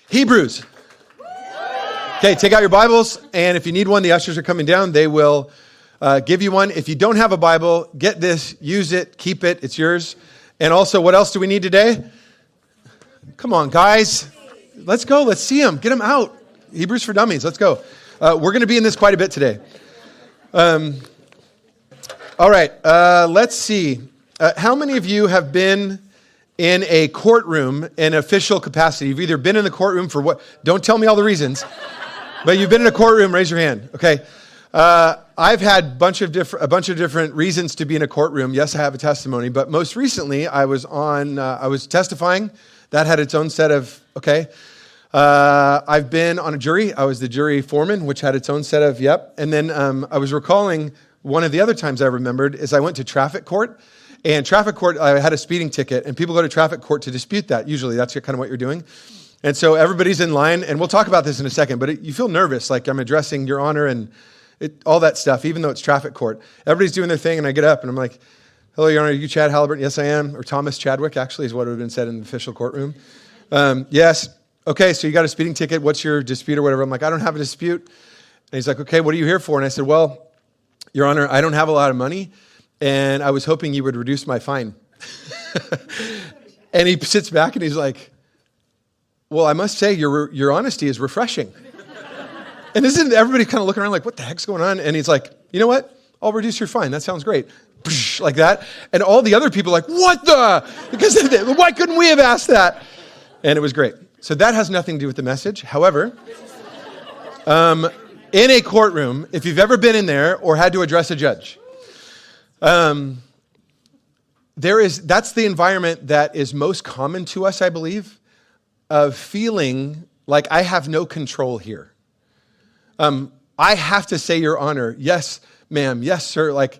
Hebrews. Okay, take out your Bibles, and if you need one, the ushers are coming down. They will give you one. If you don't have a Bible, get this, use it, keep it, it's yours. And also, what else do we need today? Come on, guys. Let's go. Let's see them. Get them out. Hebrews for Dummies. Let's go. We're going to be in this quite a bit today. All right. Let's see. How many of you have been in a courtroom in official capacity? You've either been in the courtroom for what? Don't tell me all the reasons. But you've been in a courtroom. Raise your hand. Okay. I've had a bunch of different reasons to be in a courtroom. Yes, I have a testimony. But most recently, I was testifying. That had its own set of, okay. I've been on a jury. I was the jury foreman, which had its own set of, yep. And then I was recalling one of the other times I remembered is I went to traffic court. And traffic court, I had a speeding ticket. And people go to traffic court to dispute that. Usually that's kind of what you're doing. And so everybody's in line. And we'll talk about this in a second. But you feel nervous, like I'm addressing Your Honor and all that stuff, even though it's traffic court. Everybody's doing their thing. And I get up and I'm like, hello, Your Honor, are you Chad Halliburton? Yes, I am. Or Thomas Chadwick, actually, is what would have been said in the official courtroom. Yes. Okay, so you got a speeding ticket. What's your dispute or whatever? I'm like, I don't have a dispute. And he's like, okay, what are you here for? And I said, well, Your Honor, I don't have a lot of money, and I was hoping you would reduce my fine. And he sits back and he's like, well, I must say your honesty is refreshing. And isn't everybody kind of looking around like, what the heck's going on? And he's like, you know what? I'll reduce your fine. That sounds great. Like that. And all the other people are like, what the? Because why couldn't we have asked that? And it was great. So that has nothing to do with the message. However, in a courtroom, if you've ever been in there or had to address a judge, that's the environment that is most common to us, I believe, of feeling like I have no control here. I have to say, Your Honor, yes, ma'am, yes, sir. Like,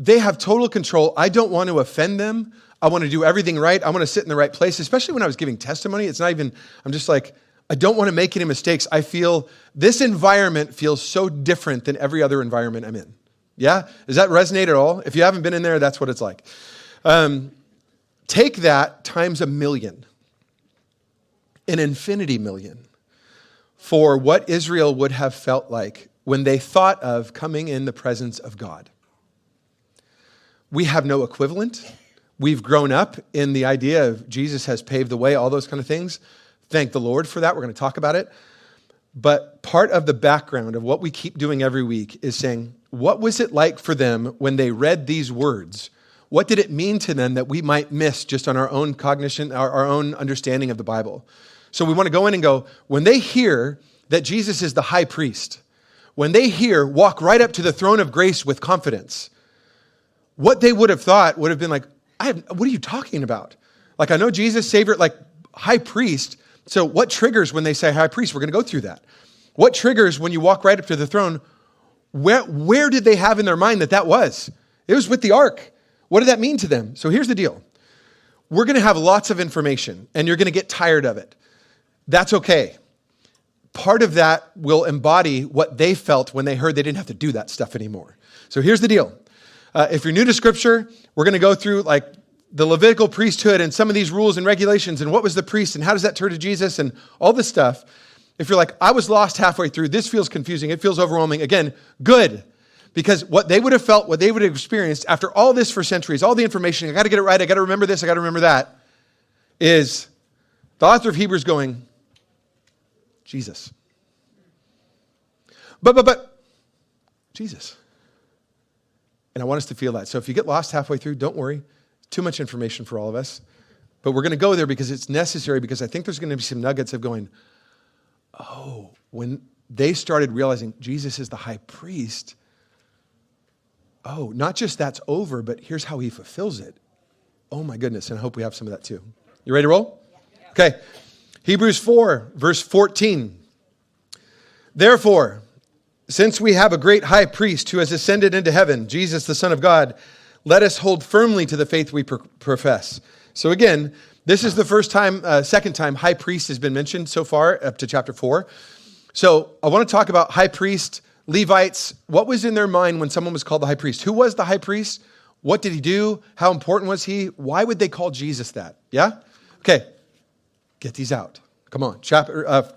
they have total control. I don't want to offend them. I want to do everything right. I want to sit in the right place, especially when I was giving testimony. It's not even, I'm just like, I don't want to make any mistakes. I feel this environment feels so different than every other environment I'm in. Yeah? Does that resonate at all? If you haven't been in there, that's what it's like. Take that times 1,000,000, an infinity million, for what Israel would have felt like when they thought of coming in the presence of God. We have no equivalent. We've grown up in the idea of Jesus has paved the way, all those kind of things. Thank the Lord for that. We're going to talk about it. But part of the background of what we keep doing every week is saying, what was it like for them when they read these words? What did it mean to them that we might miss just on our own cognition, our own understanding of the Bible? So we want to go in and go, when they hear that Jesus is the high priest, when they hear, walk right up to the throne of grace with confidence, what they would have thought would have been like, what are you talking about? Like, I know Jesus, Savior, like high priest. So what triggers when they say high priest? We're going to go through that. What triggers when you walk right up to the throne? Where did they have in their mind that was? It was with the ark. What did that mean to them? So here's the deal. We're going to have lots of information, and you're going to get tired of it. That's okay. Part of that will embody what they felt when they heard they didn't have to do that stuff anymore. So here's the deal. If you're new to Scripture, we're going to go through like the Levitical priesthood and some of these rules and regulations and what was the priest and how does that turn to Jesus and all this stuff. If you're like, I was lost halfway through, this feels confusing, it feels overwhelming, again, good. Because what they would have felt, what they would have experienced after all this for centuries, all the information, I got to get it right, I got to remember this, I got to remember that, is the author of Hebrews going, Jesus. But, Jesus. And I want us to feel that. So if you get lost halfway through, don't worry. Too much information for all of us. But we're going to go there because it's necessary, because I think there's going to be some nuggets of going, oh, when they started realizing Jesus is the high priest, oh, not just that's over, but here's how he fulfills it. Oh my goodness, and I hope we have some of that too. You ready to roll? Okay. Hebrews 4, verse 14. Therefore, since we have a great high priest who has ascended into heaven, Jesus, the Son of God, let us hold firmly to the faith we profess. So again, this is the second time high priest has been mentioned so far up to chapter 4. So I want to talk about high priest, Levites. What was in their mind when someone was called the high priest? Who was the high priest? What did he do? How important was he? Why would they call Jesus that? Yeah? Okay. Get these out. Come on,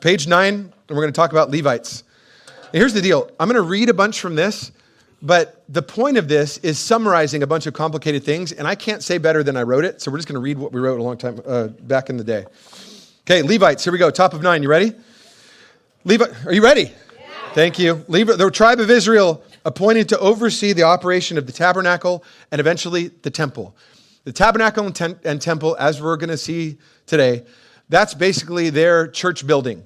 page 9, and we're going to talk about Levites. And here's the deal. I'm going to read a bunch from this, but the point of this is summarizing a bunch of complicated things, and I can't say better than I wrote it, so we're just going to read what we wrote a long time back in the day. Okay, Levites, here we go, top of 9. You ready? Are you ready? Yeah. Thank you. The tribe of Israel appointed to oversee the operation of the tabernacle and eventually the temple. The tabernacle and temple, as we're going to see today, that's basically their church building,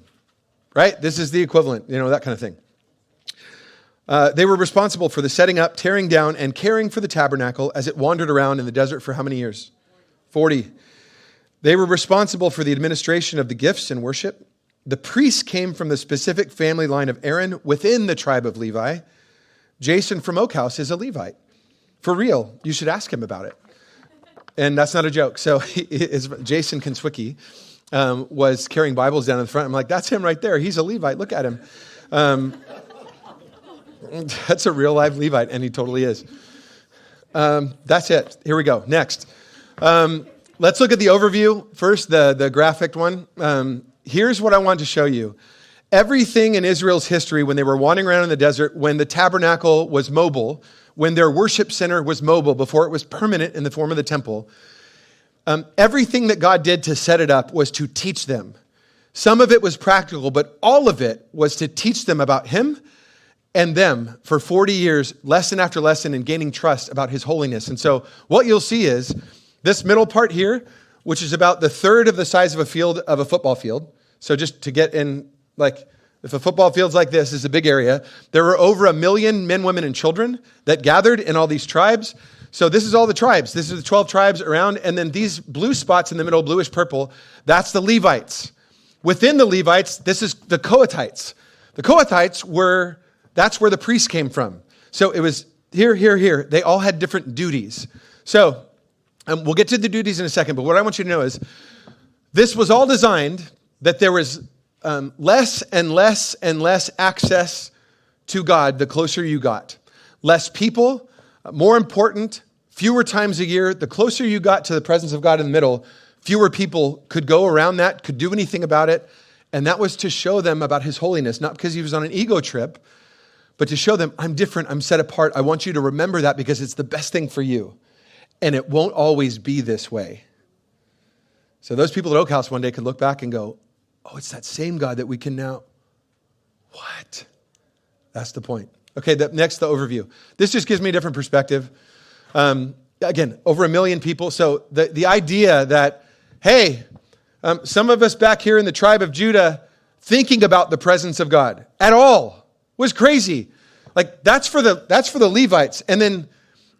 right? This is the equivalent, that kind of thing. They were responsible for the setting up, tearing down, and caring for the tabernacle as it wandered around in the desert for how many years? 40. They were responsible for the administration of the gifts and worship. The priests came from the specific family line of Aaron within the tribe of Levi. Jason from Oak House is a Levite. For real, you should ask him about it. And that's not a joke. So Jason Kenswicki was carrying Bibles down in the front. I'm like, that's him right there. He's a Levite. Look at him. That's a real live Levite, and he totally is. That's it. Here we go. Next. Let's look at the overview. First, the graphic one. Here's what I want to show you. Everything in Israel's history, when they were wandering around in the desert, when the tabernacle was mobile, when their worship center was mobile before it was permanent in the form of the temple, everything that God did to set it up was to teach them. Some of it was practical, but all of it was to teach them about Him and them for 40 years, lesson after lesson, and gaining trust about His holiness. And so what you'll see is this middle part here, which is about the third of the size of a football field. So just to get in, if a football field's like this is a big area, there were over 1 million men, women, and children that gathered in all these tribes. So this is all the tribes. This is the 12 tribes around. And then these blue spots in the middle, bluish purple, that's the Levites. Within the Levites, this is the Kohathites. The Kohathites that's where the priests came from. So it was here. They all had different duties. So we'll get to the duties in a second, but what I want you to know is this was all designed that there was less and less and less access to God the closer you got. Less people, more important, fewer times a year. The closer you got to the presence of God in the middle, fewer people could go around that, could do anything about it. And that was to show them about His holiness, not because He was on an ego trip, but to show them, I'm different, I'm set apart. I want you to remember that because it's the best thing for you. And it won't always be this way. So those people at Oak House one day could look back and go, oh, it's that same God that we can now. What? That's the point. Okay, next, the overview. This just gives me a different perspective. Again, over 1 million people. So the idea that, hey, some of us back here in the tribe of Judah thinking about the presence of God at all was crazy. That's for the Levites. And then,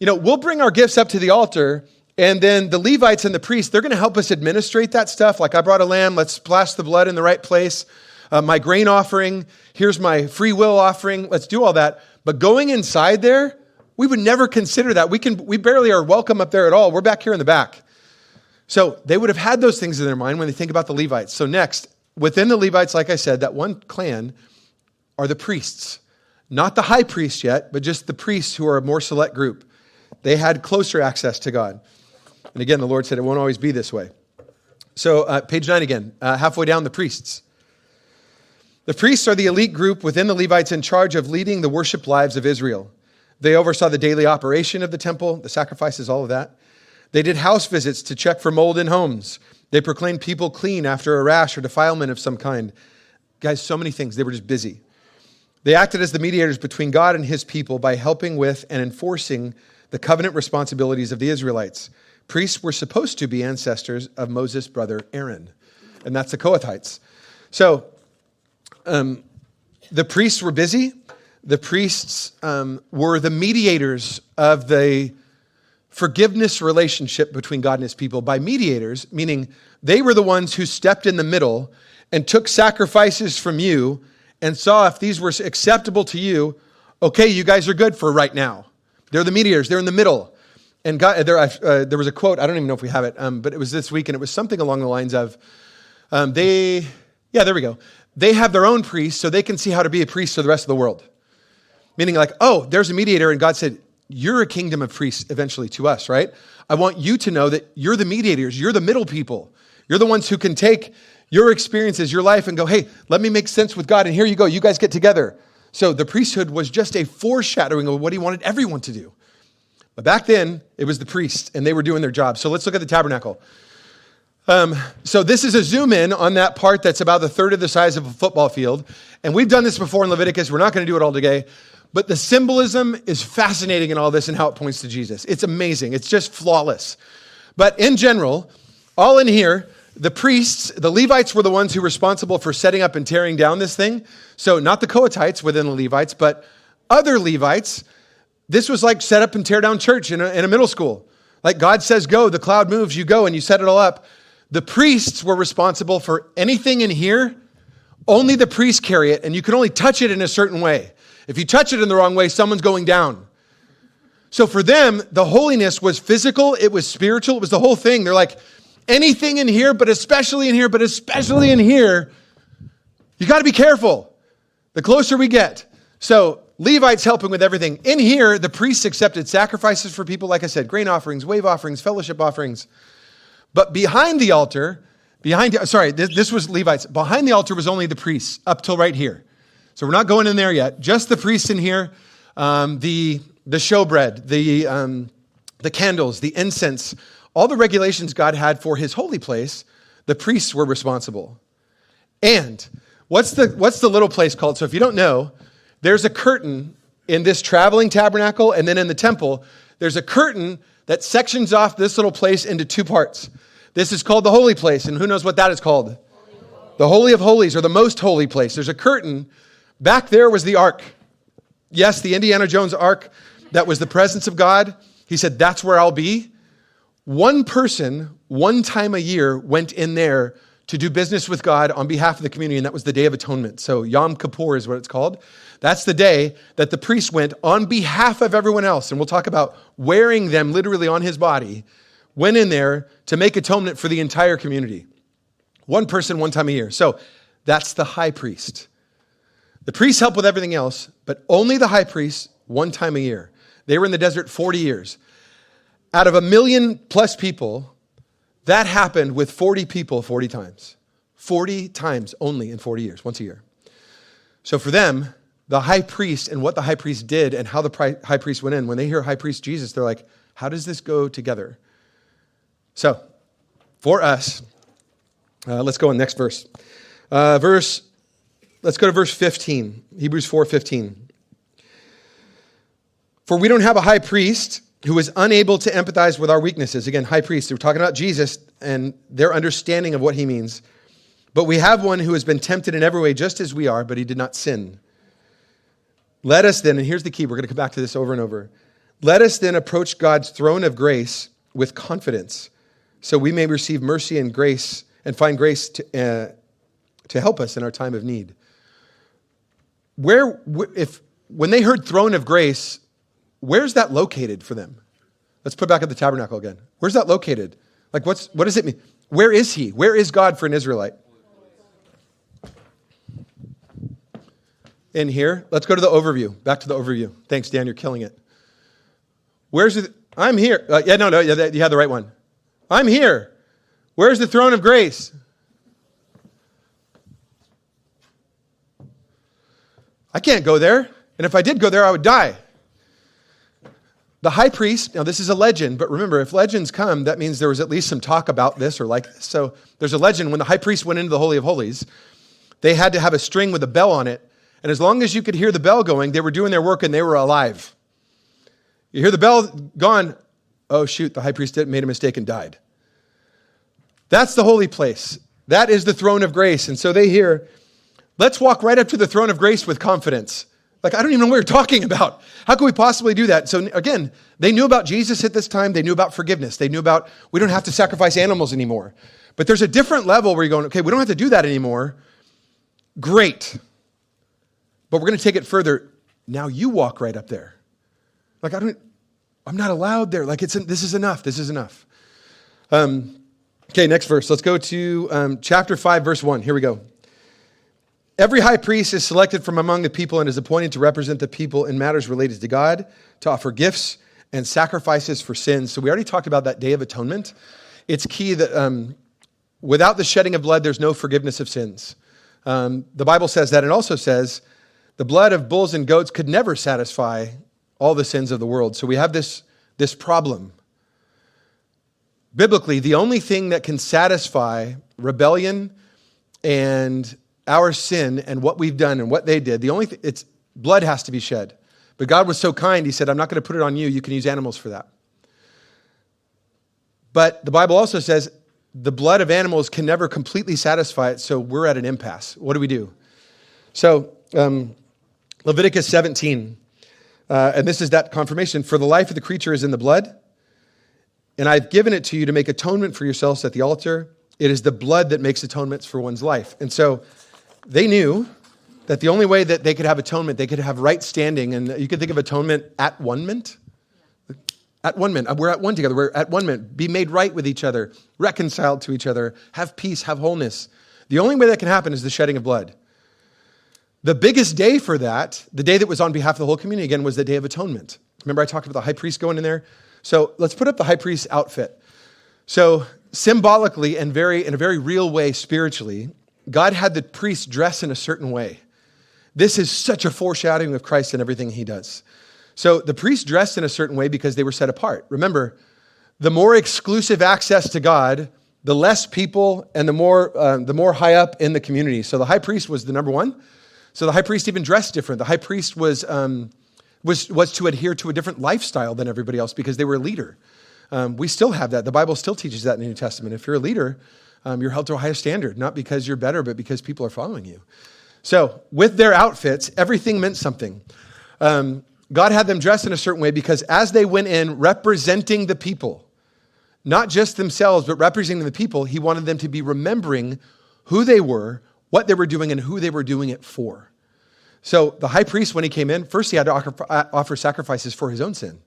we'll bring our gifts up to the altar, and then the Levites and the priests, they're going to help us administrate that stuff. I brought a lamb, let's splash the blood in the right place. My grain offering, here's my free will offering, let's do all that. But going inside there, we would never consider that. We barely are welcome up there at all. We're back here in the back. So they would have had those things in their mind when they think about the Levites. So next, within the Levites, like I said, that one clan are the priests. Not the high priest yet, but just the priests who are a more select group. They had closer access to God. And again, the Lord said it won't always be this way. So page 9 again, halfway down, the priests. The priests are the elite group within the Levites in charge of leading the worship lives of Israel. They oversaw the daily operation of the temple, the sacrifices, all of that. They did house visits to check for mold in homes. They proclaimed people clean after a rash or defilement of some kind. Guys, so many things. They were just busy. They acted as the mediators between God and His people by helping with and enforcing the covenant responsibilities of the Israelites. Priests were supposed to be ancestors of Moses' brother Aaron, and that's the Kohathites. So the priests were busy. The priests were the mediators of the forgiveness relationship between God and His people. By mediators, meaning they were the ones who stepped in the middle and took sacrifices from you and saw if these were acceptable to you. Okay, you guys are good for right now. They're the mediators. They're in the middle. And God, there was a quote, I don't even know if we have it, but it was this week, and it was something along the lines of, there we go. They have their own priest, so they can see how to be a priest to the rest of the world. Meaning there's a mediator, and God said, you're a kingdom of priests eventually to us, right? I want you to know that you're the mediators. You're the middle people. You're the ones who can take your experiences, your life, and go, hey, let me make sense with God, and here you go. You guys get together. So the priesthood was just a foreshadowing of what he wanted everyone to do. But back then, it was the priests, and they were doing their job. So let's look at the tabernacle. So this is a zoom in on that part that's about a third of the size of a football field. And we've done this before in Leviticus. We're not going to do it all today. But the symbolism is fascinating in all this and how it points to Jesus. It's amazing. It's just flawless. But in general, all in here, the priests, the Levites were the ones who were responsible for setting up and tearing down this thing. So not the Kohathites within the Levites, but other Levites. This was like set up and tear down church in a middle school. Like God says, go, the cloud moves, you go, and you set it all up. The priests were responsible for anything in here. Only the priests carry it, and you can only touch it in a certain way. If you touch it in the wrong way, someone's going down. So for them, the holiness was physical, it was spiritual, it was the whole thing. They're like, anything in here, but especially in here, but especially in here, you got to be careful the closer we get. So Levites helping with everything. In here, the priests accepted sacrifices for people, like I said, grain offerings, wave offerings, fellowship offerings. But behind the altar, this was Levites. Behind the altar was only the priests up till right here. So we're not going in there yet. Just the priests in here, the showbread, the candles, the incense, all the regulations God had for his holy place, the priests were responsible. And what's the little place called? So if you don't know, there's a curtain in this traveling tabernacle, and then in the temple, there's a curtain that sections off this little place into two parts. This is called the holy place, and who knows what that is called? The Holy of Holies, or the most holy place. There's a curtain. Back there was the ark. Yes, the Indiana Jones ark that was the presence of God. He said, that's where I'll be. One person, one time a year, went in there to do business with God on behalf of the community, and that was the Day of Atonement. So Yom Kippur is what it's called. That's the day that the priest went on behalf of everyone else, and we'll talk about wearing them literally on his body, went in there to make atonement for the entire community. One person, one time a year. So that's the high priest. The priests help with everything else, but only the high priest one time a year. They were in the desert 40 years. Out of 1 million plus people, that happened with 40 people 40 times. 40 times only in 40 years, once a year. So for them, the high priest and what the high priest did and how the high priest went in, when they hear high priest Jesus, they're like, how does this go together? So for us, let's go on next verse. Let's go to verse 15, Hebrews 4:15. For we don't have a high priest who is unable to empathize with our weaknesses. Again, high priest, we're talking about Jesus and their understanding of what he means. But we have one who has been tempted in every way just as we are, but he did not sin. Let us then, and here's the key, we're going to come back to this over and over. Let us then approach God's throne of grace with confidence, so we may receive mercy and grace and find grace to help us in our time of need. When they heard throne of grace, where's that located for them? Let's put back at the tabernacle again. Where's that located? Like, what does it mean? Where is he? Where is God for an Israelite? In here. Let's go to the overview. Back to the overview. Thanks, Dan. You're killing it. Where's it? I'm here. You had the right one. I'm here. Where's the throne of grace? I can't go there. And if I did go there, I would die. The high priest, now this is a legend, but remember, if legends come, that means there was at least some talk about this or like this. So there's a legend when the high priest went into the Holy of Holies, they had to have a string with a bell on it. And as long as you could hear the bell going, they were doing their work and they were alive. You hear the bell gone, oh shoot, the high priest made a mistake and died. That's the holy place. That is the throne of grace. And so they hear, let's walk right up to the throne of grace with confidence. Like, I don't even know what you're talking about. How could we possibly do that? So again, they knew about Jesus at this time. They knew about forgiveness. They knew about, we don't have to sacrifice animals anymore. But there's a different level where you're going, okay, we don't have to do that anymore. Great. But we're going to take it further. Now you walk right up there. Like, I'm not allowed there. Like, this is enough. This is enough. Okay, next verse. Let's go to chapter 5, verse 1. Here we go. Every high priest is selected from among the people and is appointed to represent the people in matters related to God, to offer gifts and sacrifices for sins. So we already talked about that Day of Atonement. It's key that without the shedding of blood, there's no forgiveness of sins. The Bible says that. It also says the blood of bulls and goats could never satisfy all the sins of the world. So we have this problem. Biblically, the only thing that can satisfy rebellion and our sin and what we've done and what they did, it's blood has to be shed. But God was so kind, he said, I'm not going to put it on you. You can use animals for that. But the Bible also says the blood of animals can never completely satisfy it, so we're at an impasse. What do we do? So Leviticus 17, and this is that confirmation. For the life of the creature is in the blood, and I've given it to you to make atonement for yourselves at the altar. It is the blood that makes atonements for one's life. And so they knew that the only way that they could have atonement, they could have right standing, and you can think of atonement at one-ment. At one-ment. We're at one together. We're at one-ment. Be made right with each other, reconciled to each other, have peace, have wholeness. The only way that can happen is the shedding of blood. The biggest day for that, the day that was on behalf of the whole community, again, was the Day of Atonement. Remember I talked about the high priest going in there? So let's put up the high priest's outfit. So symbolically and in a very real way spiritually, God had the priest dress in a certain way. This is such a foreshadowing of Christ and everything he does. So the priest dressed in a certain way because they were set apart. Remember, the more exclusive access to God, the less people and the more high up in the community. So the high priest was the number one. So the high priest even dressed different. The high priest was to adhere to a different lifestyle than everybody else because they were a leader. We still have that. The Bible still teaches that in the New Testament. If you're a leader, you're held to a higher standard, not because you're better, but because people are following you. So with their outfits, everything meant something. God had them dressed in a certain way because as they went in representing the people, not just themselves, but representing the people, he wanted them to be remembering who they were, what they were doing, and who they were doing it for. So the high priest, when he came in, first he had to offer sacrifices for his own sin.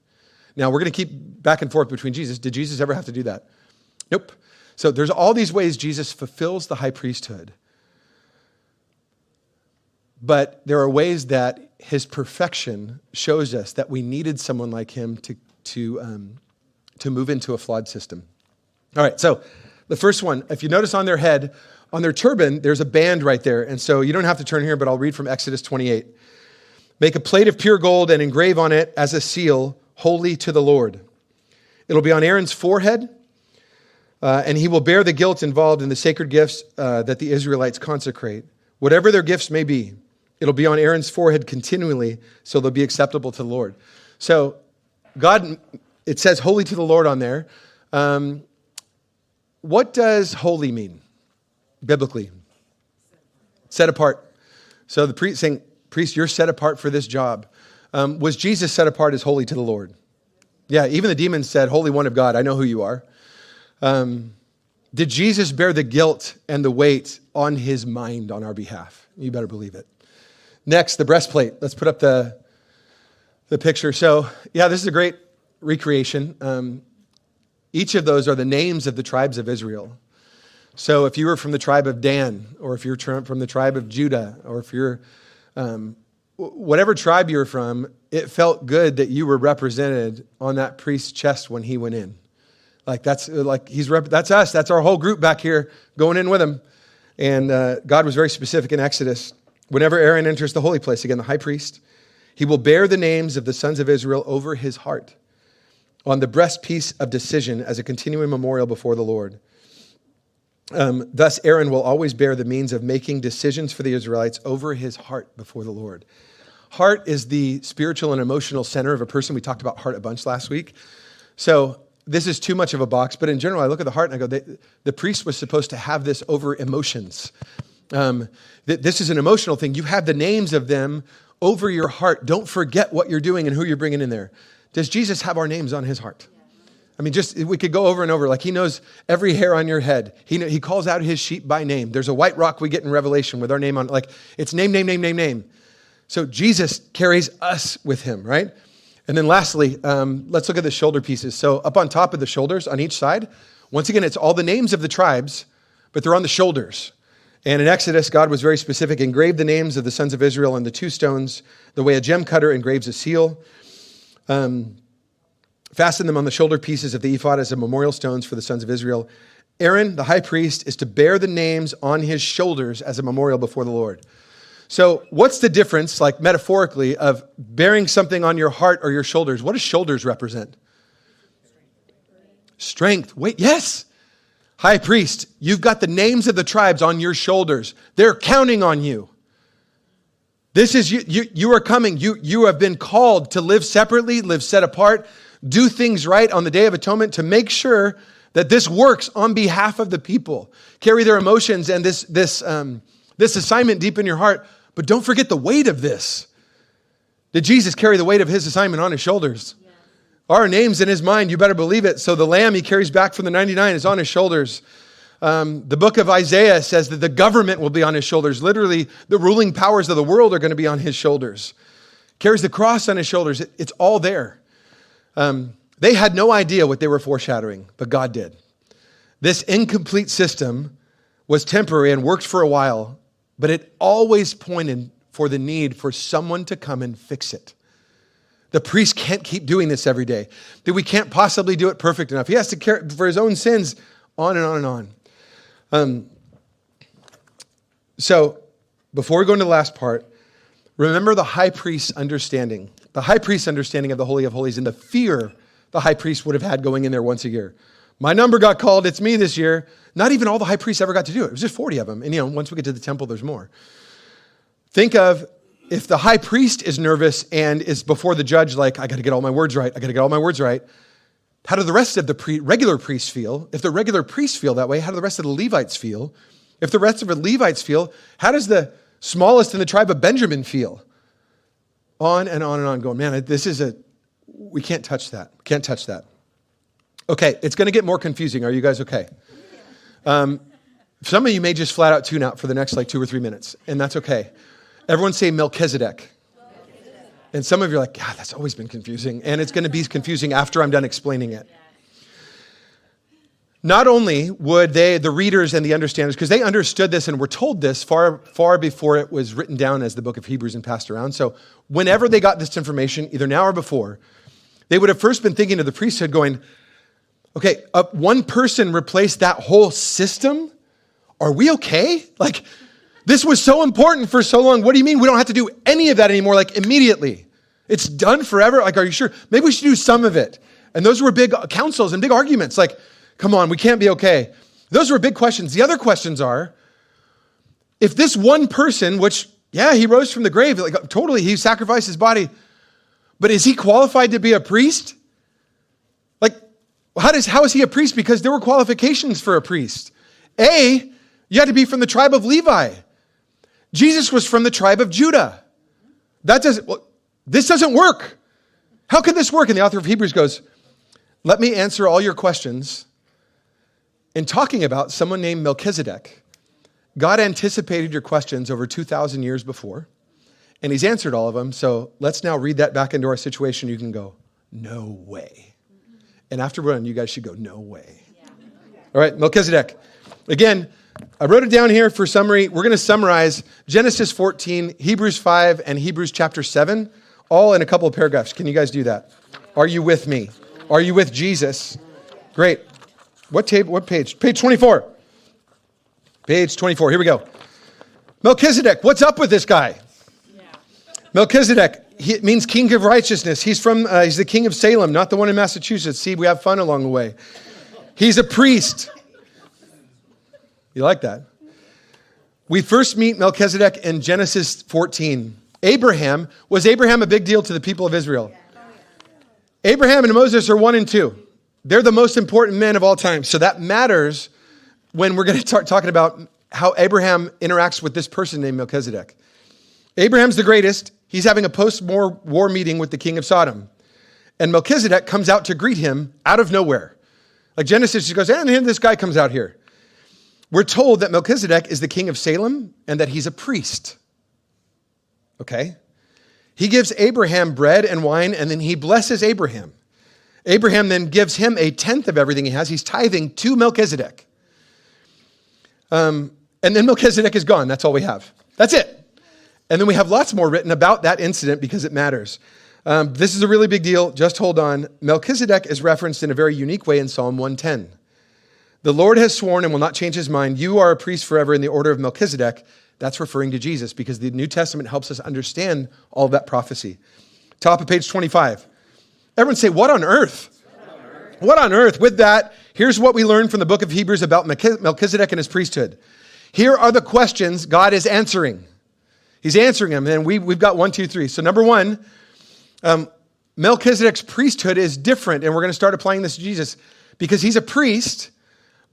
Now, we're going to keep back and forth between Jesus. Did Jesus ever have to do that? Nope. So there's all these ways Jesus fulfills the high priesthood. But there are ways that his perfection shows us that we needed someone like him to move into a flawed system. All right, so the first one, if you notice on their head, on their turban, there's a band right there. And so you don't have to turn here, but I'll read from Exodus 28. Make a plate of pure gold and engrave on it as a seal, holy to the Lord. It'll be on Aaron's forehead, and he will bear the guilt involved in the sacred gifts that the Israelites consecrate. Whatever their gifts may be, it'll be on Aaron's forehead continually, so they'll be acceptable to the Lord. So God, it says holy to the Lord on there. What does holy mean biblically? Set apart. So the priest saying, priest, you're set apart for this job. Was Jesus set apart as holy to the Lord? Yeah, even the demons said, Holy One of God, I know who you are. Did Jesus bear the guilt and the weight on his mind on our behalf? You better believe it. Next, the breastplate. Let's put up the picture. So, yeah, this is a great recreation. Each of those are the names of the tribes of Israel. So if you were from the tribe of Dan, or if you're from the tribe of Judah, or if you're whatever tribe you're from, it felt good that you were represented on that priest's chest when he went in. That's us. That's our whole group back here going in with him. And God was very specific in Exodus. Whenever Aaron enters the holy place, again, the high priest, he will bear the names of the sons of Israel over his heart on the breastpiece of decision as a continuing memorial before the Lord. Thus, Aaron will always bear the means of making decisions for the Israelites over his heart before the Lord. Heart is the spiritual and emotional center of a person. We talked about heart a bunch last week. So this is too much of a box, but in general, I look at the heart and I go, the priest was supposed to have this over emotions. This is an emotional thing. You have the names of them over your heart. Don't forget what you're doing and who you're bringing in there. Does Jesus have our names on his heart? I mean, we could go over and over. Like he knows every hair on your head. He calls out his sheep by name. There's a white rock we get in Revelation with our name on, like it's name. So Jesus carries us with him, right? And then lastly, let's look at the shoulder pieces. So up on top of the shoulders on each side, once again, it's all the names of the tribes, but they're on the shoulders. And in Exodus, God was very specific. Engrave the names of the sons of Israel on the two stones, the way a gem cutter engraves a seal. Fasten them on the shoulder pieces of the ephod as memorial stones for the sons of Israel. Aaron, the high priest, is to bear the names on his shoulders as a memorial before the Lord. So what's the difference, like metaphorically, of bearing something on your heart or your shoulders? What does shoulders represent? Strength. Wait, yes. High priest, you've got the names of the tribes on your shoulders. They're counting on you. This is you are coming. You have been called to live separately, live set apart, do things right on the Day of Atonement to make sure that this works on behalf of the people. Carry their emotions and this assignment deep in your heart. But don't forget the weight of this. Did Jesus carry the weight of his assignment on his shoulders? Yes. Our name's in his mind, you better believe it. So the lamb he carries back from the 99 is on his shoulders. The book of Isaiah says that the government will be on his shoulders. Literally, the ruling powers of the world are going to be on his shoulders. Carries the cross on his shoulders. It's all there. They had no idea what they were foreshadowing, but God did. This incomplete system was temporary and worked for a while, but it always pointed for the need for someone to come and fix it. The priest can't keep doing this every day. That we can't possibly do it perfect enough. He has to care for his own sins, on and on and on. So before we go into the last part, remember the high priest's understanding. The high priest's understanding of the Holy of Holies and the fear the high priest would have had going in there once a year. My number got called. It's me this year. Not even all the high priests ever got to do it. It was just 40 of them. And once we get to the temple, there's more. Think of if the high priest is nervous and is before the judge like, I got to get all my words right. I got to get all my words right. How do the rest of the regular priests feel? If the regular priests feel that way, how do the rest of the Levites feel? If the rest of the Levites feel, how does the smallest in the tribe of Benjamin feel? On and on and on going, man, we can't touch that. Can't touch that. Okay, it's going to get more confusing. Are you guys okay? Some of you may just flat out tune out for the next 2 or 3 minutes, and that's okay. Everyone say Melchizedek. And some of you are like, God, that's always been confusing. And it's going to be confusing after I'm done explaining it. Not only would the readers and the understanders, because they understood this and were told this far, far before it was written down as the book of Hebrews and passed around. So whenever they got this information, either now or before, they would have first been thinking of the priesthood going, okay, one person replaced that whole system? Are we okay? This was so important for so long. What do you mean we don't have to do any of that anymore, immediately? It's done forever? Are you sure? Maybe we should do some of it. And those were big councils and big arguments. Come on, we can't be okay. Those were big questions. The other questions are, if this one person, which, he rose from the grave, totally, he sacrificed his body, but is he qualified to be a priest? How is he a priest? Because there were qualifications for a priest. You had to be from the tribe of Levi. Jesus was from the tribe of Judah. This doesn't work. How can this work? And the author of Hebrews goes, let me answer all your questions in talking about someone named Melchizedek. God anticipated your questions over 2,000 years before, and he's answered all of them. So let's now read that back into our situation. You can go, no way. And after we're done, you guys should go, no way. All right, Melchizedek. Again, I wrote it down here for summary. We're going to summarize Genesis 14, Hebrews 5, and Hebrews chapter 7, all in a couple of paragraphs. Can you guys do that? Are you with me? Are you with Jesus? Great. What page? Page 24. Page 24. Here we go. Melchizedek. What's up with this guy? Melchizedek. It means king of righteousness. He's the king of Salem, not the one in Massachusetts. See, we have fun along the way. He's a priest. You like that? We first meet Melchizedek in Genesis 14. Was Abraham a big deal to the people of Israel? Abraham and Moses are 1 and 2. They're the most important men of all time. So that matters when we're going to start talking about how Abraham interacts with this person named Melchizedek. Abraham's the greatest. He's having a post-war meeting with the king of Sodom. And Melchizedek comes out to greet him out of nowhere. Genesis just goes, and this guy comes out here. We're told that Melchizedek is the king of Salem and that he's a priest. Okay? He gives Abraham bread and wine, and then he blesses Abraham. Abraham then gives him a tenth of everything he has. He's tithing to Melchizedek. And then Melchizedek is gone. That's all we have. That's it. And then we have lots more written about that incident because it matters. This is a really big deal. Just hold on. Melchizedek is referenced in a very unique way in Psalm 110. The Lord has sworn and will not change his mind. You are a priest forever in the order of Melchizedek. That's referring to Jesus because the New Testament helps us understand all of that prophecy. Top of page 25. Everyone say, what on earth? What on earth? With that, here's what we learned from the book of Hebrews about Melchizedek and his priesthood. Here are the questions God is answering. He's answering them, and we've got 1, 2, 3. So number one, Melchizedek's priesthood is different, and we're going to start applying this to Jesus because he's a priest,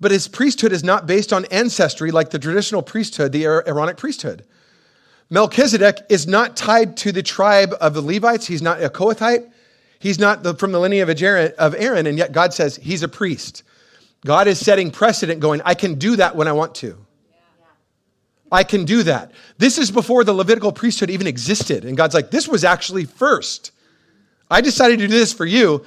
but his priesthood is not based on ancestry like the traditional priesthood, the Aaronic priesthood. Melchizedek is not tied to the tribe of the Levites. He's not a Kohathite. He's not from the lineage of Aaron, and yet God says he's a priest. God is setting precedent going, I can do that when I want to. I can do that. This is before the Levitical priesthood even existed. And God's like, this was actually first. I decided to do this for you.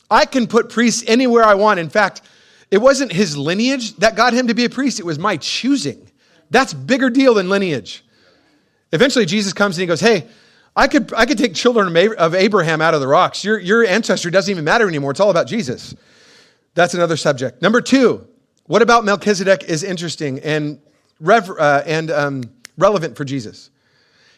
I can put priests anywhere I want. In fact, it wasn't his lineage that got him to be a priest. It was my choosing. That's a bigger deal than lineage. Eventually, Jesus comes and he goes, hey, I could take children of Abraham out of the rocks. Your ancestry doesn't even matter anymore. It's all about Jesus. That's another subject. Number two, what about Melchizedek is interesting and relevant for Jesus.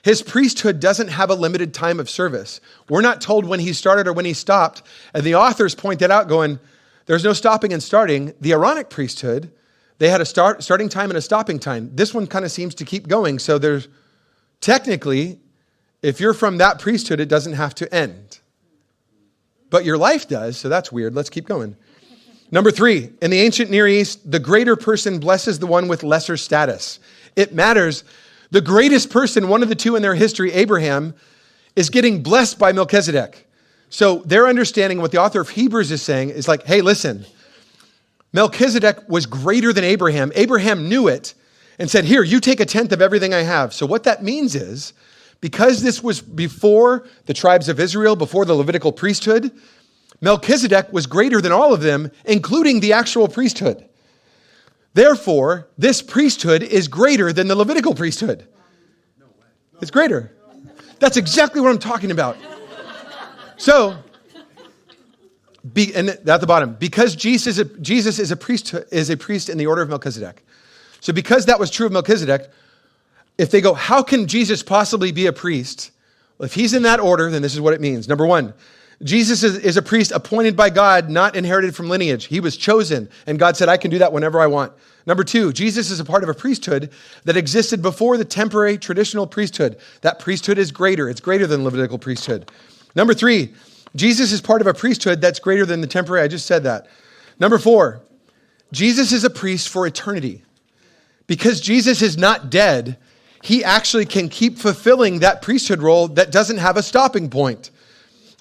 His priesthood doesn't have a limited time of service. We're not told when he started or when he stopped. And the authors point that out going, there's no stopping and starting. The Aaronic priesthood, they had a starting time and a stopping time. This one kind of seems to keep going. So there's technically, if you're from that priesthood, it doesn't have to end. But your life does, so that's weird. Let's keep going. Number three, in the ancient Near East, the greater person blesses the one with lesser status. It matters. The greatest person, one of the two in their history, Abraham, is getting blessed by Melchizedek. So their understanding, what the author of Hebrews is saying, is like, hey, listen, Melchizedek was greater than Abraham. Abraham knew it and said, here, you take a tenth of everything I have. So what that means is, because this was before the tribes of Israel, before the Levitical priesthood, Melchizedek was greater than all of them, including the actual priesthood. Therefore, this priesthood is greater than the Levitical priesthood. It's greater. That's exactly what I'm talking about. So, and at the bottom, because Jesus is a priest in the order of Melchizedek. So because that was true of Melchizedek, if they go, how can Jesus possibly be a priest? Well, if he's in that order, then this is what it means. Number one, Jesus is a priest appointed by God, not inherited from lineage. He was chosen, and God said, I can do that whenever I want. Number two, Jesus is a part of a priesthood that existed before the temporary traditional priesthood. That priesthood is greater. It's greater than the Levitical priesthood. Number three, Jesus is part of a priesthood that's greater than the temporary. I just said that. Number four, Jesus is a priest for eternity. Because Jesus is not dead, he actually can keep fulfilling that priesthood role that doesn't have a stopping point.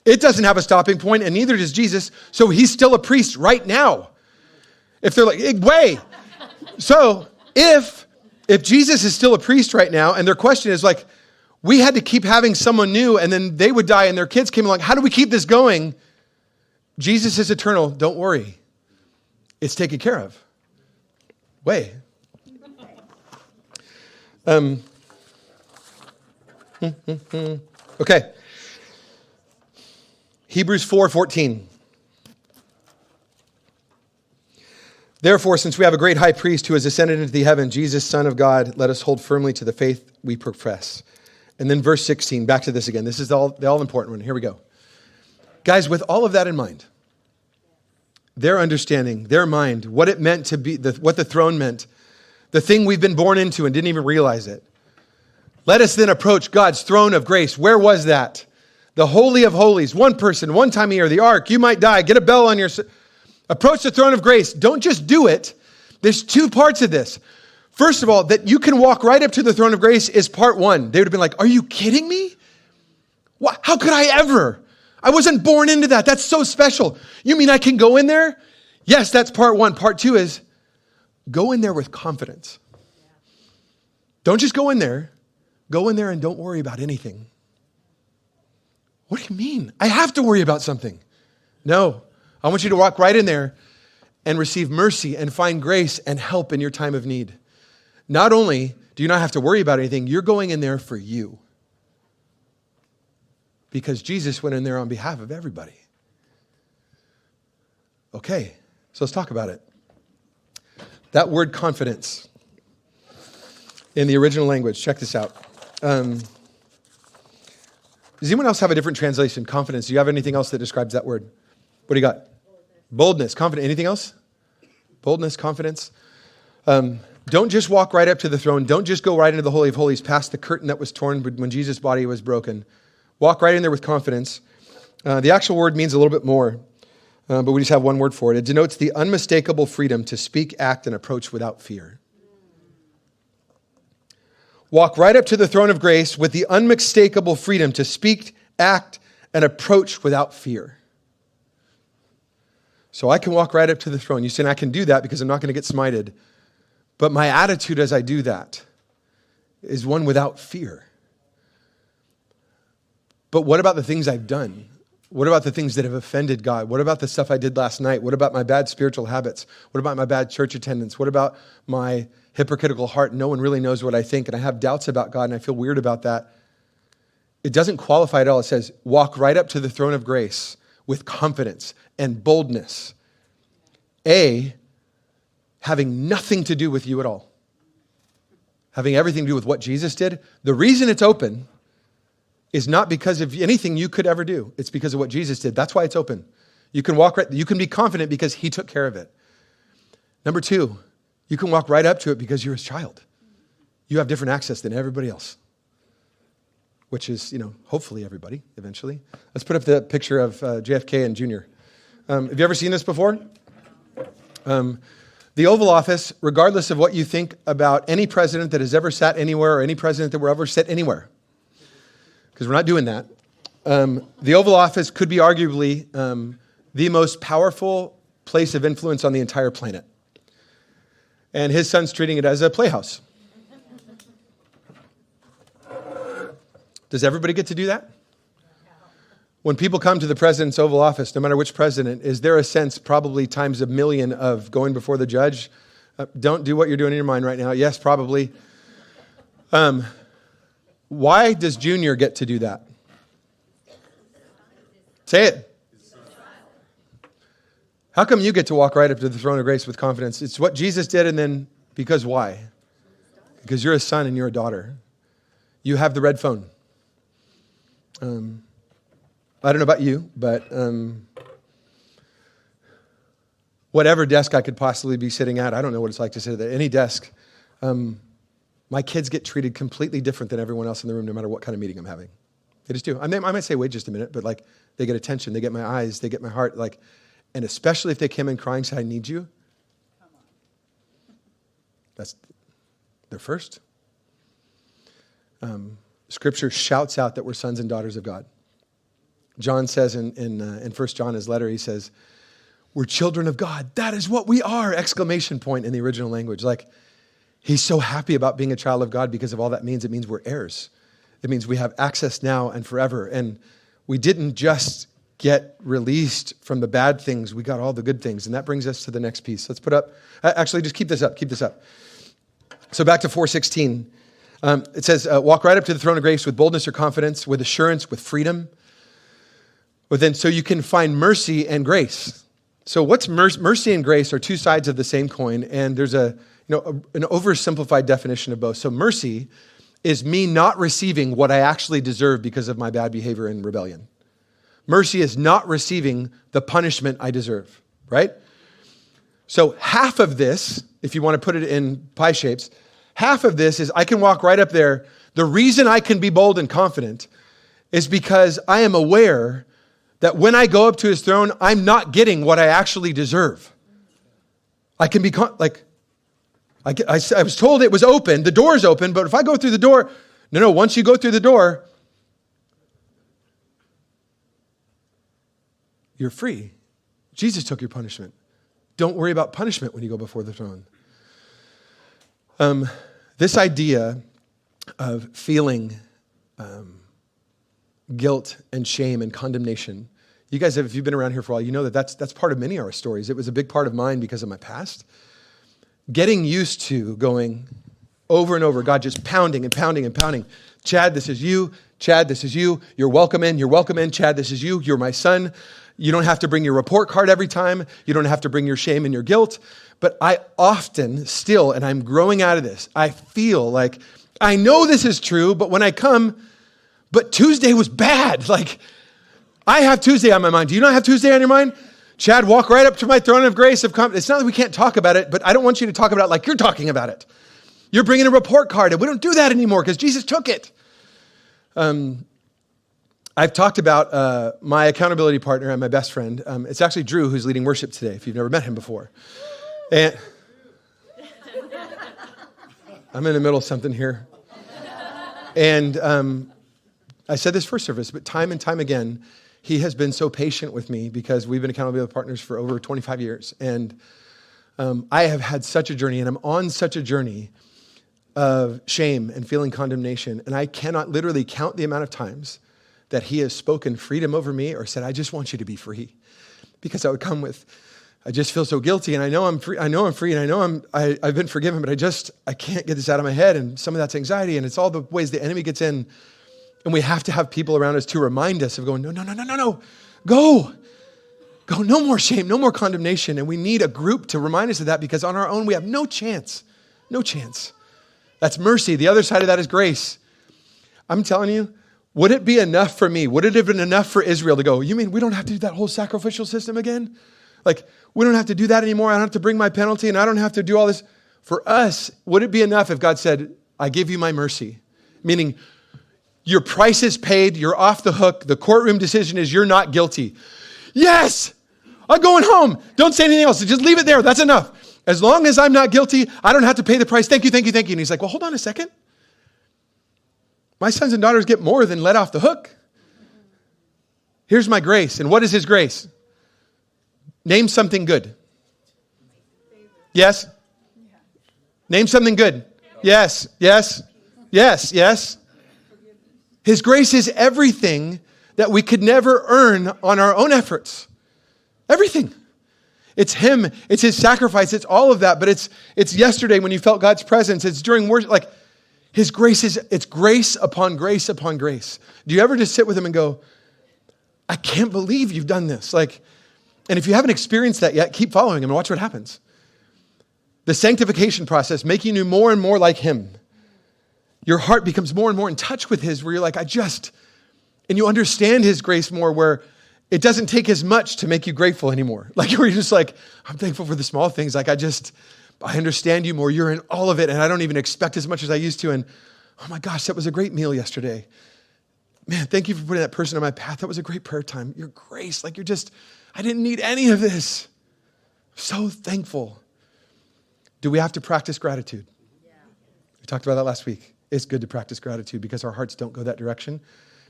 It doesn't have a stopping point, and neither does Jesus, so he's still a priest right now. If they're like, wait. So if Jesus is still a priest right now, and their question is like, we had to keep having someone new, and then they would die, and their kids came along, how do we keep this going? Jesus is eternal. Don't worry. It's taken care of. Wait. Okay. Hebrews 4:14. Therefore, since we have a great high priest who has ascended into the heaven, Jesus, Son of God, let us hold firmly to the faith we profess. And then verse 16, back to this again. This is the all-important one. Here we go. Guys, with all of that in mind, their understanding, their mind, what it meant to be, what the throne meant, the thing we've been born into and didn't even realize it. Let us then approach God's throne of grace. Where was that? The Holy of Holies, one person, one time a year, the ark, you might die, get a bell on your... Approach the throne of grace. Don't just do it. There's two parts of this. First of all, that you can walk right up to the throne of grace is part one. They would have been like, are you kidding me? What? How could I ever? I wasn't born into that. That's so special. You mean I can go in there? Yes, that's part one. Part two is go in there with confidence. Don't just go in there. Go in there and don't worry about anything. What do you mean? I have to worry about something. No, I want you to walk right in there and receive mercy and find grace and help in your time of need. Not only do you not have to worry about anything, you're going in there for you. Because Jesus went in there on behalf of everybody. Okay, so let's talk about it. That word confidence in the original language, check this out. Does anyone else have a different translation? Confidence. Do you have anything else that describes that word? What do you got? Boldness, confidence. Anything else? Boldness, confidence. Don't just walk right up to the throne. Don't just go right into the Holy of Holies past the curtain that was torn when Jesus' body was broken. Walk right in there with confidence. The actual word means a little bit more, but we just have one word for it. It denotes the unmistakable freedom to speak, act, and approach without fear. Walk right up to the throne of grace with the unmistakable freedom to speak, act, and approach without fear. So I can walk right up to the throne. You say, I can do that because I'm not going to get smited. But my attitude as I do that is one without fear. But what about the things I've done? What about the things that have offended God? What about the stuff I did last night? What about my bad spiritual habits? What about my bad church attendance? What about my hypocritical heart? No one really knows what I think, and I have doubts about God, and I feel weird about that. It doesn't qualify at all. It says, walk right up to the throne of grace with confidence and boldness. Having nothing to do with you at all. Having everything to do with what Jesus did. The reason it's open is not because of anything you could ever do. It's because of what Jesus did. That's why it's open. You can walk right, you can be confident because he took care of it. Number two, you can walk right up to it because you're his child. You have different access than everybody else, which is, hopefully everybody eventually. Let's put up the picture of JFK and Jr. Have you ever seen this before? The Oval Office, regardless of what you think about any president that has ever sat anywhere or any president that will ever sit anywhere, because we're not doing that. The Oval Office could be arguably the most powerful place of influence on the entire planet. And his son's treating it as a playhouse. Does everybody get to do that? When people come to the president's Oval Office, no matter which president, is there a sense, probably times a million, of going before the judge? Don't do what you're doing in your mind right now. Yes, probably. Why does Junior get to do that? Say it. How come you get to walk right up to the throne of grace with confidence? It's what Jesus did, and then because why? Because you're a son and you're a daughter. You have the red phone. I don't know about you, but whatever desk I could possibly be sitting at, I don't know what it's like to sit at any desk. My kids get treated completely different than everyone else in the room, no matter what kind of meeting I'm having. They just do. I might say, wait just a minute, but they get attention, they get my eyes, they get my heart, and especially if they came in crying, say, I need you. They're first. Scripture shouts out that we're sons and daughters of God. John says in 1 John, his letter, he says, we're children of God. That is what we are! Exclamation point in the original language. He's so happy about being a child of God because of all that means. It means we're heirs. It means we have access now and forever. And we didn't just get released from the bad things. We got all the good things. And that brings us to the next piece. Let's put up, actually, just keep this up. So back to 4:16. It says, walk right up to the throne of grace with boldness or confidence, with assurance, with freedom. But then, so you can find mercy and grace. So what's mercy and grace are two sides of the same coin, and there's an oversimplified definition of both. So mercy is me not receiving what I actually deserve because of my bad behavior and rebellion. Mercy is not receiving the punishment I deserve, right? So half of this, if you want to put it in pie shapes, half of this is I can walk right up there. The reason I can be bold and confident is because I am aware that when I go up to his throne, I'm not getting what I actually deserve. I can be I was told it was open, the door is open, but if I go through the door, no, once you go through the door, you're free. Jesus took your punishment. Don't worry about punishment when you go before the throne. This idea of feeling guilt and shame and condemnation. You guys, if you've been around here for a while, you know that's part of many of our stories. It was a big part of mine because of my past. Getting used to going over and over, God just pounding and pounding and pounding. Chad, this is you. Chad, this is you. You're welcome in. You're welcome in. Chad, this is you. You're my son. You don't have to bring your report card every time. You don't have to bring your shame and your guilt. But I often still, and I'm growing out of this, I feel like I know this is true, but when I come, but Tuesday was bad. Like, I have Tuesday on my mind. Do you not have Tuesday on your mind? Chad, walk right up to my throne of grace. It's not that we can't talk about it, but I don't want you to talk about it like you're talking about it. You're bringing a report card, and we don't do that anymore because Jesus took it. I've talked about my accountability partner and my best friend. It's actually Drew who's leading worship today, if you've never met him before. And I'm in the middle of something here. And I said this first service, but time and time again, he has been so patient with me because we've been accountability partners for over 25 years. And I have had such a journey, and I'm on such a journey of shame and feeling condemnation. And I cannot literally count the amount of times that he has spoken freedom over me or said, I just want you to be free. Because I would come with, I just feel so guilty, and I know I'm free, and I know I've been forgiven, but I can't get this out of my head. And some of that's anxiety, and it's all the ways the enemy gets in. And we have to have people around us to remind us of going, no, go, no more shame, no more condemnation. And we need a group to remind us of that, because on our own, we have no chance. That's mercy. The other side of that is grace. I'm telling you, would it be enough for me? Would it have been enough for Israel to go, you mean we don't have to do that whole sacrificial system again? Like, we don't have to do that anymore. I don't have to bring my penalty, and I don't have to do all this. For us, would it be enough if God said, I give you my mercy? Meaning, your price is paid, you're off the hook, the courtroom decision is you're not guilty. Yes, I'm going home. Don't say anything else. Just leave it there. That's enough. As long as I'm not guilty, I don't have to pay the price. Thank you. And he's like, well, hold on a second. My sons and daughters get more than let off the hook. Here's my grace. And what is his grace? Name something good. Yes? Name something good. Yes. His grace is everything that we could never earn on our own efforts. Everything. It's him. It's his sacrifice. It's all of that. But it's yesterday when you felt God's presence. It's during worship. Like, his grace it's grace upon grace upon grace. Do you ever just sit with him and go, I can't believe you've done this? Like, and if you haven't experienced that yet, keep following him and watch what happens. The sanctification process, making you more and more like him. Your heart becomes more and more in touch with his, where you're like, and you understand his grace more, where it doesn't take as much to make you grateful anymore. Like, where you're just like, I'm thankful for the small things. Like, I understand you more. You're in all of it, and I don't even expect as much as I used to. And oh my gosh, that was a great meal yesterday. Man, thank you for putting that person on my path. That was a great prayer time. Your grace, like, I didn't need any of this. So thankful. Do we have to practice gratitude? Yeah. We talked about that last week. It's good to practice gratitude because our hearts don't go that direction,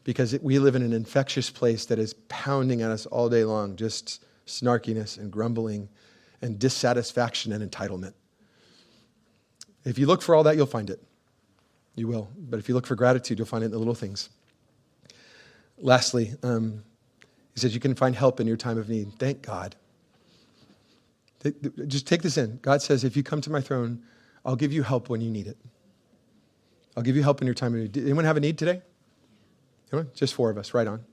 because we live in an infectious place that is pounding at us all day long, just snarkiness and grumbling and dissatisfaction and entitlement. If you look for all that, you'll find it. You will. But if you look for gratitude, you'll find it in the little things. Lastly, he says you can find help in your time of need. Thank God. Just take this in. God says, if you come to my throne, I'll give you help when you need it. I'll give you help in your time of need. Anyone have a need today? Anyone? Just 4 of us, right on.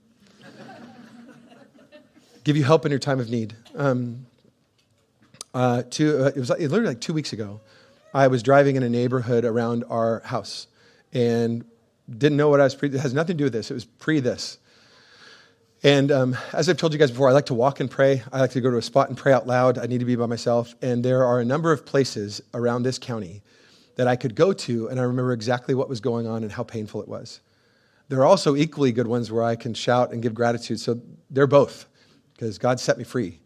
Give you help in your time of need. It was literally like 2 weeks ago. I was driving in a neighborhood around our house and didn't know what I was it has nothing to do with this. It was pre this. And as I've told you guys before, I like to walk and pray. I like to go to a spot and pray out loud. I need to be by myself. And there are a number of places around this county that I could go to, and I remember exactly what was going on and how painful it was. There are also equally good ones where I can shout and give gratitude. So they're both, because God set me free.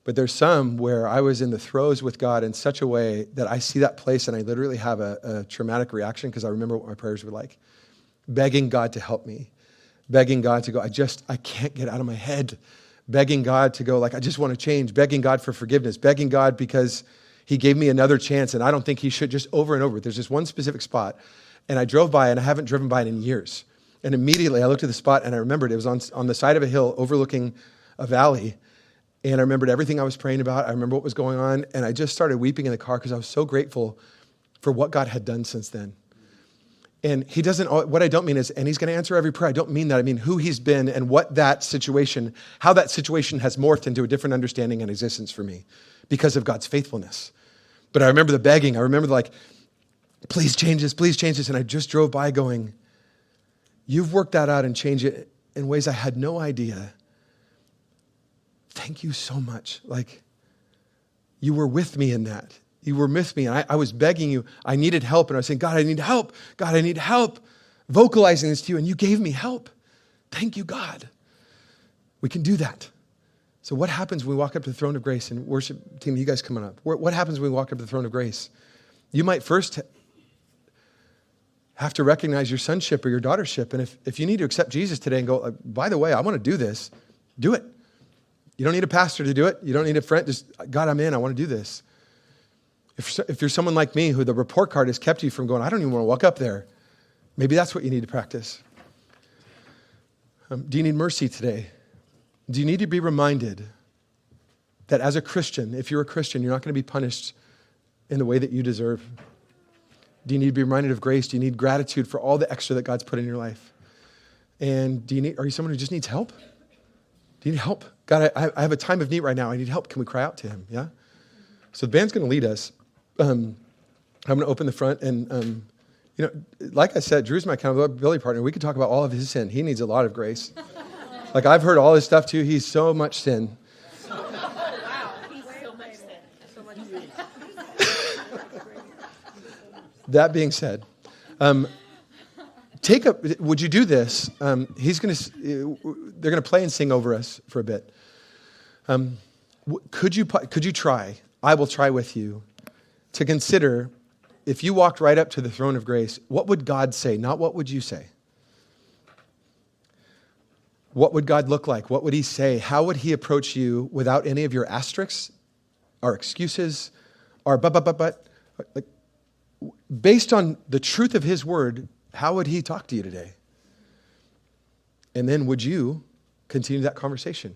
But there's some where I was in the throes with God in such a way that I see that place and I literally have a traumatic reaction, because I remember what my prayers were like. Begging God to help me. Begging God to go, I can't get out of my head. Begging God to go, like, I just want to change. Begging God for forgiveness. Begging God because he gave me another chance, and I don't think he should, just over and over. There's this one specific spot, and I drove by, and I haven't driven by it in years. And immediately I looked at the spot, and I remembered it was on the side of a hill overlooking a valley. And I remembered everything I was praying about. I remember what was going on. And I just started weeping in the car because I was so grateful for what God had done since then. And he doesn't, what I don't mean is, and he's going to answer every prayer. I don't mean that. I mean who he's been and what that situation, how that situation has morphed into a different understanding and existence for me because of God's faithfulness. But I remember the begging. I remember like, please change this, please change this. And I just drove by going, you've worked that out and changed it in ways I had no idea. Thank you so much. Like, you were with me in that. You were with me. And I was begging you. I needed help. And I was saying, God, I need help. God, I need help. Vocalizing this to you. And you gave me help. Thank you, God. We can do that. So what happens when we walk up to the throne of grace? And worship team, you guys coming up. What happens when we walk up to the throne of grace? You might first have to recognize your sonship or your daughtership. And if you need to accept Jesus today and go, by the way, I want to do this, do it. You don't need a pastor to do it. You don't need a friend. Just, God, I'm in. I want to do this. If you're someone like me who the report card has kept you from going, I don't even want to walk up there, maybe that's what you need to practice. Do you need mercy today? Do you need to be reminded that as a Christian, if you're a Christian, you're not going to be punished in the way that you deserve? Do you need to be reminded of grace? Do you need gratitude for all the extra that God's put in your life? And are you someone who just needs help? Do you need help? God, I have a time of need right now. I need help. Can we cry out to him? Yeah? So the band's going to lead us. I'm going to open the front. And, like I said, Drew's my accountability partner. We could talk about all of his sin. He needs a lot of grace. Like, I've heard all his stuff, too. He's so much sin. Wow. He's so much sin. So much sin. That being said, would you do this? They're going to play and sing over us for a bit. Could you try? I will try with you to consider, if you walked right up to the throne of grace, what would God say? Not what would you say? What would God look like? What would he say? How would he approach you without any of your asterisks, or excuses, or but? Like, based on the truth of his word, how would he talk to you today? And then would you continue that conversation?